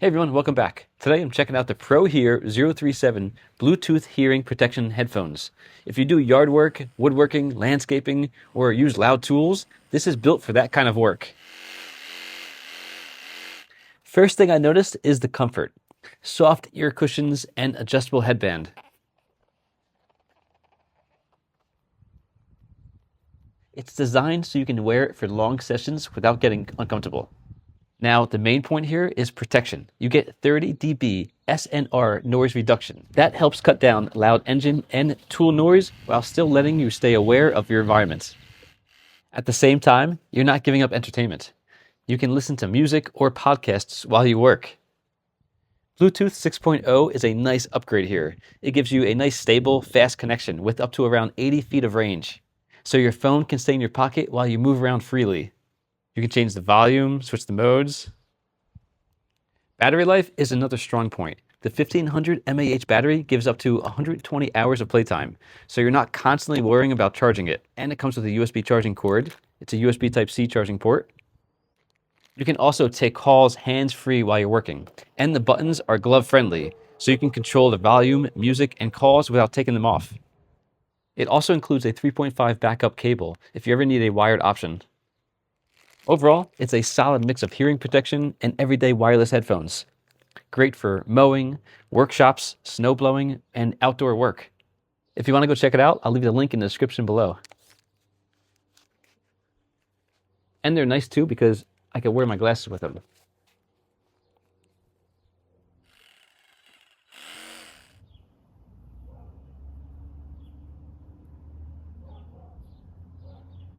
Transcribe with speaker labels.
Speaker 1: Hey everyone, welcome back. Today I'm checking out the PROHEAR 037 Bluetooth hearing protection headphones. If you do yard work, woodworking, landscaping, or use loud tools, this is built for that kind of work. First thing I noticed is the comfort. Soft ear cushions and adjustable headband. It's designed so you can wear it for long sessions without getting uncomfortable. Now, the main point here is protection. You get 30 dB SNR noise reduction. That helps cut down loud engine and tool noise while still letting you stay aware of your environment. At the same time, you're not giving up entertainment. You can listen to music or podcasts while you work. Bluetooth 6.0 is a nice upgrade here. It gives you a nice stable, fast connection with up to around 80 feet of range. So your phone can stay in your pocket while you move around freely. You can change the volume, switch the modes. Battery life is another strong point. The 1500 mAh battery gives up to 120 hours of playtime, so you're not constantly worrying about charging it. And it comes with a USB charging cord. It's a USB Type-C charging port. You can also take calls hands-free while you're working. And the buttons are glove-friendly, so you can control the volume, music, and calls without taking them off. It also includes a 3.5 backup cable if you ever need a wired option. Overall, it's a solid mix of hearing protection and everyday wireless headphones. Great for mowing, workshops, snowblowing, and outdoor work. If you want to go check it out, I'll leave the link in the description below. And they're nice too because I can wear my glasses with them.